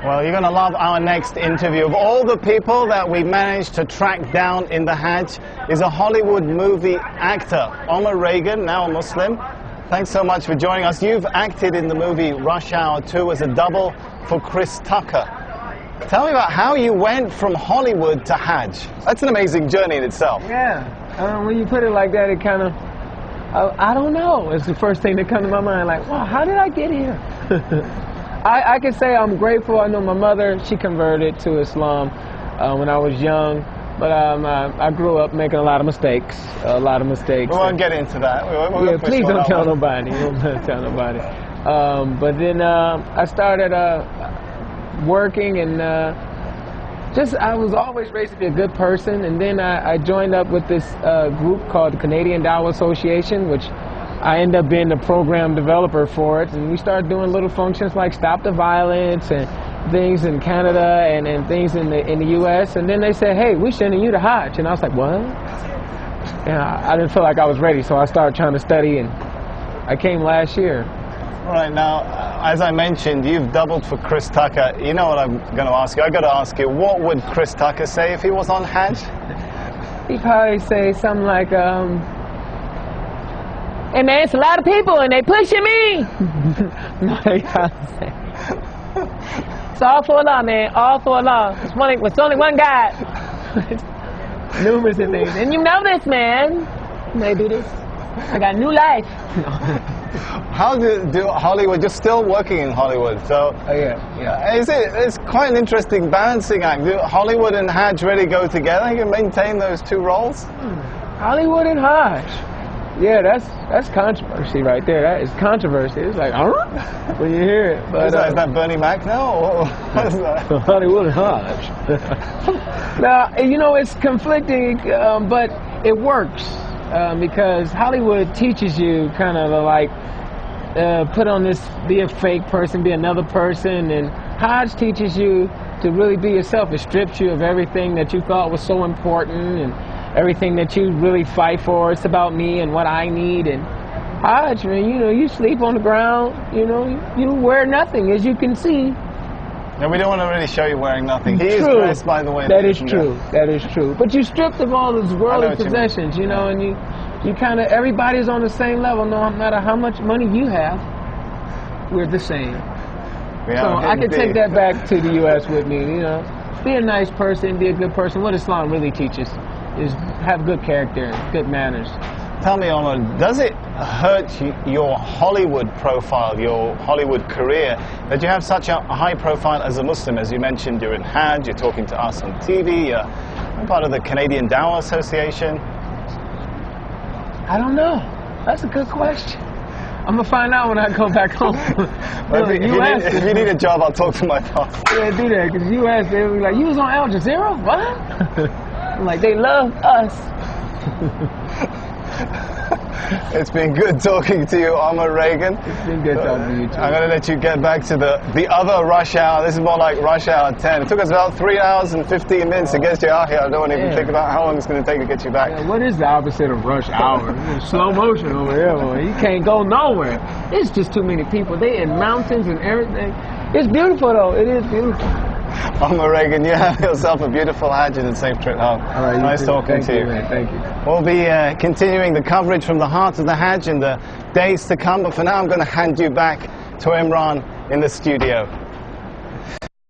Well, you're going to love our next interview. Of all the people that we managed to track down in the Hajj is a Hollywood movie actor, Omar Reagan, now a Muslim. Thanks so much for joining us. You've acted in the movie Rush Hour 2 as a double for Chris Tucker. Tell me about how you went from Hollywood to Hajj. That's an amazing journey in itself. Yeah, when you put it like that, it kind of, I don't know. It's the first thing that comes to my mind, like, wow, how did I get here? I can say I'm grateful. I know my mother, she converted to Islam when I was young, but I grew up making a lot of mistakes. We won't get into that. Yeah, please don't tell nobody. Don't tell nobody. But then I started working, and I was always raised to be a good person. And then I joined up with this group called the Canadian Dawah Association, which I ended up being the program developer for it, and we started doing little functions like Stop the Violence and things in Canada and things in the U.S. And then they said, hey, we're sending you to Hajj. And I was like, what? And I didn't feel like I was ready, so I started trying to study, and I came last year. All right, now, as I mentioned, you've doubled for Chris Tucker. You know what I'm going to ask you? I've got to ask you, what would Chris Tucker say if he was on Hajj? He'd probably say something like, hey man, it's a lot of people and they pushing me. No, they can't say. It's all for Allah, man. All for Allah. It's only one God. Numerous of things. And you know this, man. You may do this. I got new life. How do Hollywood? You're still working in Hollywood, so yeah. It's quite an interesting balancing act. Do Hollywood and Hajj really go together? You can maintain those two roles. Hollywood and Hajj. Yeah, that's controversy right there. That is controversy. It's like, when you hear it. But, is that Bernie Mac now? Or what is that? Hollywood and Hajj. Now, you know, it's conflicting, but it works because Hollywood teaches you kind of like put on this, be a fake person, be another person, and Hajj teaches you to really be yourself. It strips you of everything that you thought was so important and everything that you really fight for. It's about me and what I need. And Hajj, man, you know, you sleep on the ground, you know, you wear nothing, as you can see. No, we don't want to really show you wearing nothing. He is dressed, by the way. That is true. That is true. But you stripped of all those worldly possessions, you know, and you kind of, everybody's on the same level, no matter how much money you have, we're the same. So I can take that back to the U.S. with me, you know. Be a nice person, be a good person. What Islam really teaches is have good character and good manners. Tell me, Omar, does it hurt your Hollywood profile, your Hollywood career, that you have such a high profile as a Muslim? As you mentioned, you're in Hajj, you're talking to us on TV, you're part of the Canadian Dawah Association. I don't know. That's a good question. I'm going to find out when I go back home. Well, if you need a job, I'll talk to my boss. Yeah, do that, because you asked, they'll be like, you was on Al Jazeera? What? I'm like, they love us. It's been good talking to you, Omar Reagan. It's been good talking to you too. I'm going to let you get back to the other rush hour. This is more like rush hour 10. It took us about 3 hours and 15 minutes to get you out here. I don't want to even think about how long it's going to take to get you back. Yeah, what is the opposite of rush hour? Slow motion over here, boy. You can't go nowhere. It's just too many people. They in mountains and everything. It's beautiful though. It is beautiful. Omar Reagan, you have yourself a beautiful Hajj and a safe trip home. All right, nice talking to you. Man, thank you. We'll be continuing the coverage from the heart of the Hajj in the days to come, but for now I'm going to hand you back to Imran in the studio.